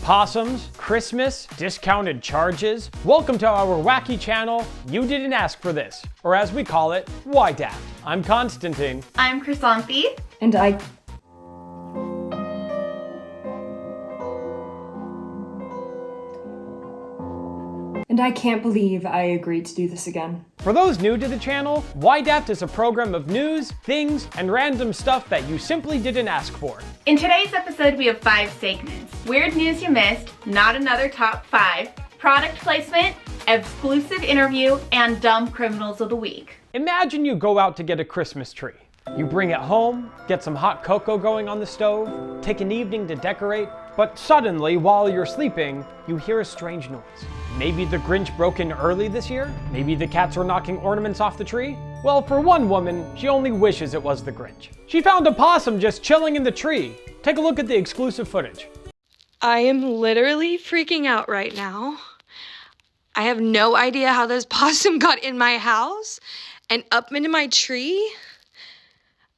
Possums, Christmas, discounted charges. Welcome to our wacky channel, You Didn't Ask for This, or as we call it, YDAFT. I'm Constantine. I'm Chrysanthe. And I can't believe I agreed to do this again. For those new to the channel, YDAFT is a program of news, things, and random stuff that you simply didn't ask for. In today's episode, we have 5 segments. Weird news you missed, not another top 5, product placement, exclusive interview, and dumb criminals of the week. Imagine you go out to get a Christmas tree. You bring it home, get some hot cocoa going on the stove, take an evening to decorate, but suddenly, while you're sleeping, you hear a strange noise. Maybe the Grinch broke in early this year? Maybe the cats are knocking ornaments off the tree? Well, for one woman, she only wishes it was the Grinch. She found a possum just chilling in the tree. Take a look at the exclusive footage. I am literally freaking out right now. I have no idea how this possum got in my house and up into my tree.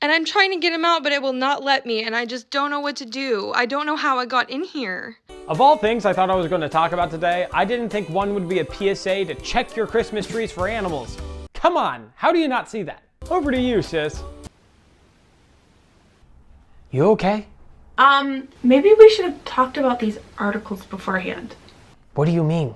And I'm trying to get him out, but it will not let me, and I just don't know what to do. I don't know how I got in here. Of all things I thought I was going to talk about today, I didn't think one would be a PSA to check your Christmas trees for animals. Come on, how do you not see that? Over to you, sis. You okay? Maybe we should have talked about these articles beforehand. What do you mean?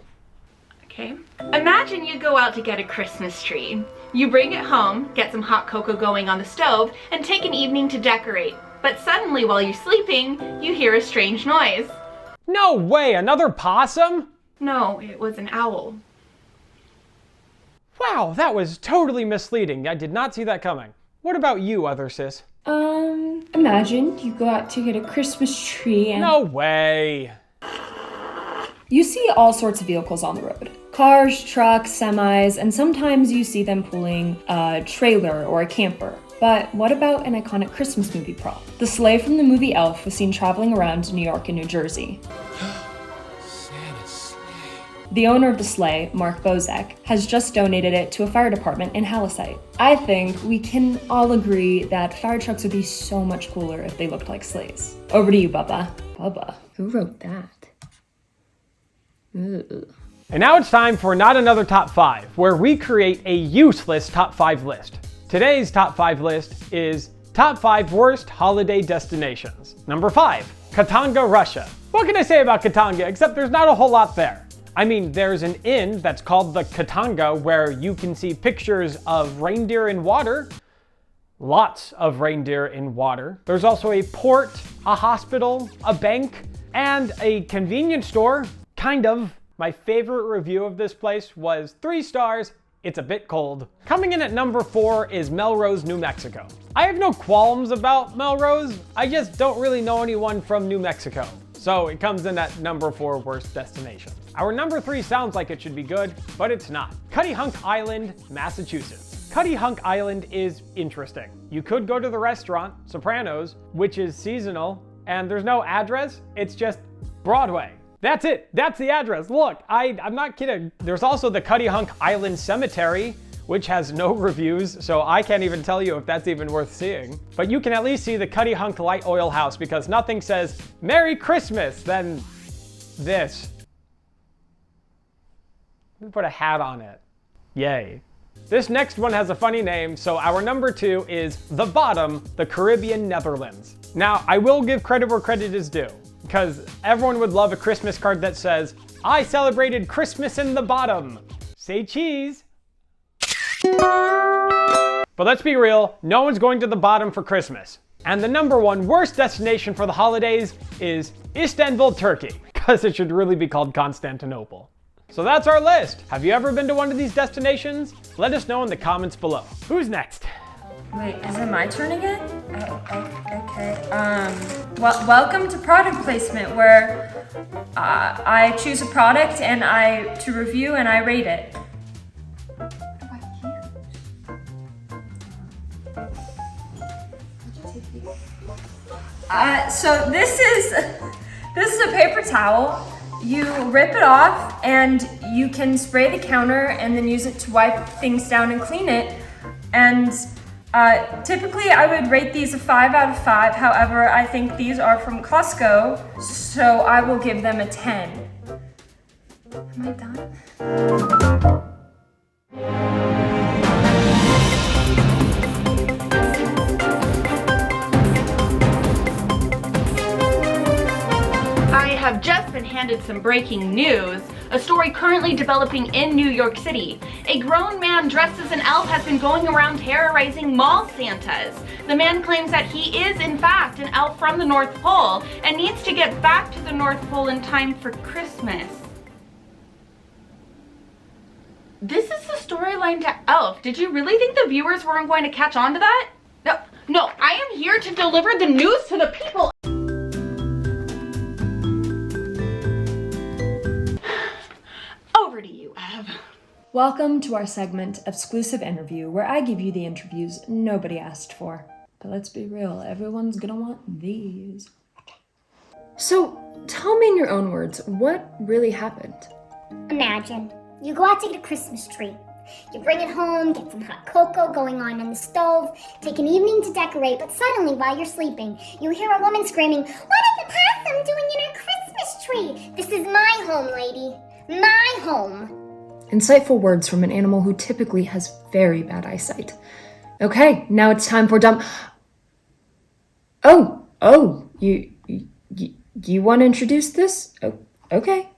Okay. Imagine you go out to get a Christmas tree. You bring it home, get some hot cocoa going on the stove, and take an evening to decorate. But suddenly, while you're sleeping, you hear a strange noise. No way, another possum? No, it was an owl. Wow, that was totally misleading. I did not see that coming. What about you, other sis? Imagine you go out to get a Christmas tree and... No way. You see all sorts of vehicles on the road. Cars, trucks, semis, and sometimes you see them pulling a trailer or a camper. But what about an iconic Christmas movie prop? The sleigh from the movie Elf was seen traveling around New York and New Jersey. Santa's sleigh. The owner of the sleigh, Mark Bozek, has just donated it to a fire department in Hallisite. I think we can all agree that fire trucks would be so much cooler if they looked like sleighs. Over to you, Bubba. Bubba, who wrote that? Ugh. And now it's time for Not Another Top 5, where we create a useless top 5 list. Today's top 5 list is Top 5 Worst Holiday Destinations. Number 5, Katanga, Russia. What can I say about Katanga except there's not a whole lot there? I mean, there's an inn that's called the Katanga where you can see pictures of reindeer in water. Lots of reindeer in water. There's also a port, a hospital, a bank, and a convenience store. Kind of. My favorite review of this place was 3 stars. It's a bit cold. Coming in at number 4 is Melrose, New Mexico. I have no qualms about Melrose. I just don't really know anyone from New Mexico. So it comes in at number 4 worst destination. Our number 3 sounds like it should be good, but it's not. Cuttyhunk Island, Massachusetts. Cuttyhunk Island is interesting. You could go to the restaurant, Sopranos, which is seasonal, and there's no address. It's just Broadway. That's it. That's the address. Look, I'm not kidding. There's also the Cuttyhunk Island Cemetery, which has no reviews, so I can't even tell you if that's even worth seeing. But you can at least see the Cuttyhunk Light Oil House because nothing says Merry Christmas than this. Let me put a hat on it. Yay. This next one has a funny name, so our number 2 is The Bottom, the Caribbean Netherlands. Now, I will give credit where credit is due, because everyone would love a Christmas card that says, I celebrated Christmas in the Bottom. Say cheese. But let's be real, no one's going to the bottom for Christmas. And the number 1 worst destination for the holidays is Istanbul, Turkey, because it should really be called Constantinople. So that's our list. Have you ever been to one of these destinations? Let us know in the comments below. Who's next? Wait, is it my turn again? Okay. Well, welcome to product placement, where I choose a product and to review and I rate it. So this is a paper towel. You rip it off and you can spray the counter and then use it to wipe things down and clean it. And Typically I would rate these a 5 out of 5. However, I think these are from Costco, so I will give them a 10. Am I done? I have just been handed some breaking news. A story currently developing in New York City. A grown man dressed as an elf has been going around terrorizing mall Santas. The man claims that he is in fact an elf from the North Pole and needs to get back to the North Pole in time for Christmas. This is the storyline to Elf. Did you really think the viewers weren't going to catch on to that? No, I am here to deliver the news to the people. Over to you, Ev. Welcome to our segment of Exclusive Interview, where I give you the interviews nobody asked for. But let's be real, everyone's gonna want these. So, tell me in your own words, what really happened? Imagine, you go out to get a Christmas tree. You bring it home, get some hot cocoa going on in the stove, take an evening to decorate, but suddenly while you're sleeping, you hear a woman screaming, "What is the possum doing in our Christmas tree? This is my home, lady. My home." Insightful words from an animal who typically has very bad eyesight. Okay, now it's time for you want to introduce this? Oh, okay.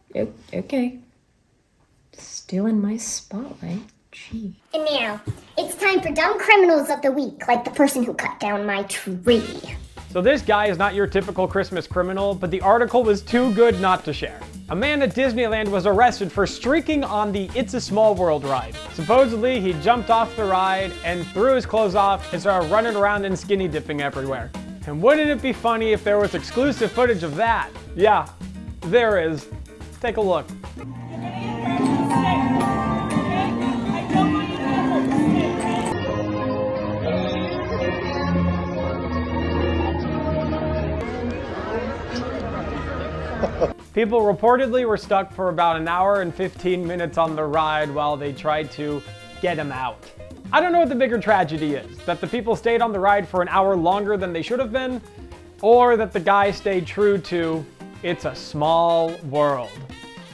Stealing my spotlight. Gee. And now, it's time for Dumb Criminals of the Week, like the person who cut down my tree. So this guy is not your typical Christmas criminal, but the article was too good not to share. A man at Disneyland was arrested for streaking on the It's a Small World ride. Supposedly, he jumped off the ride and threw his clothes off and started running around and skinny dipping everywhere. And wouldn't it be funny if there was exclusive footage of that? Yeah, there is. Take a look. People reportedly were stuck for about an hour and 15 minutes on the ride while they tried to get him out. I don't know what the bigger tragedy is, that the people stayed on the ride for an hour longer than they should have been, or that the guy stayed true to It's a Small World.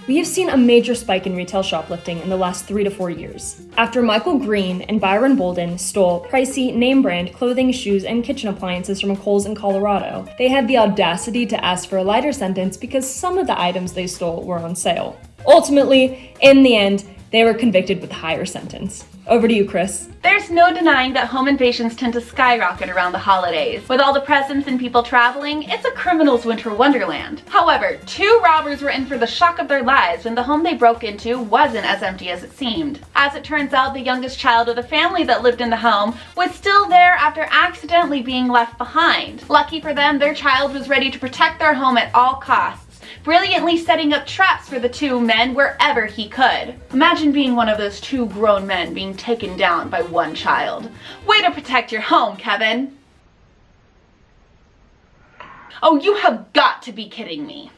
We have seen a major spike in retail shoplifting in the last 3 to 4 years. After Michael Green and Byron Bolden stole pricey, name-brand clothing, shoes, and kitchen appliances from a Kohl's in Colorado, they had the audacity to ask for a lighter sentence because some of the items they stole were on sale. Ultimately, in the end, they were convicted with a higher sentence. Over to you, Chris. There's no denying that home invasions tend to skyrocket around the holidays. With all the presents and people traveling, it's a criminal's winter wonderland. However, 2 robbers were in for the shock of their lives when the home they broke into wasn't as empty as it seemed. As it turns out, the youngest child of the family that lived in the home was still there after accidentally being left behind. Lucky for them, their child was ready to protect their home at all costs, brilliantly setting up traps for the 2 men wherever he could. Imagine being one of those 2 grown men being taken down by 1 child. Way to protect your home, Kevin. Oh, you have got to be kidding me.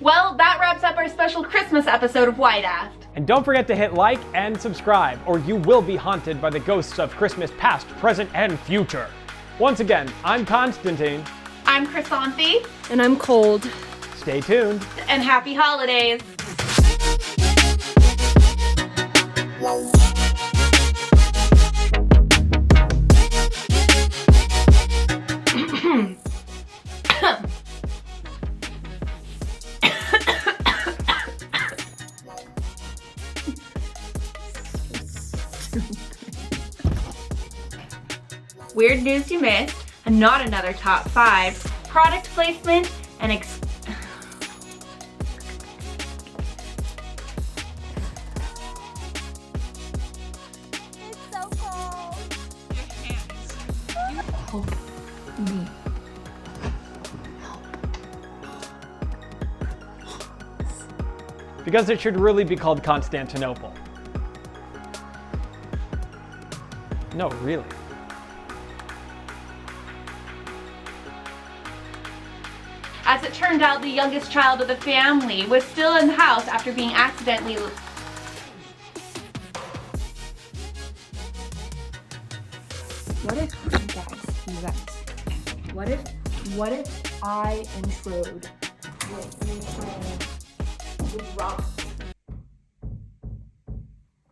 Well, that wraps up our special Christmas episode of YDAFT. And don't forget to hit like and subscribe, or you will be haunted by the ghosts of Christmas past, present, and future. Once again, I'm Constantine. I'm Chrysanthe. And I'm cold. Stay tuned. And happy holidays. Weird news you missed, and not another top 5, product placement, and Help me. Because it should really be called Constantinople. No, really. As it turned out, the youngest child of the family was still in the house after being accidentally... What if, you guys, what if I introde with rock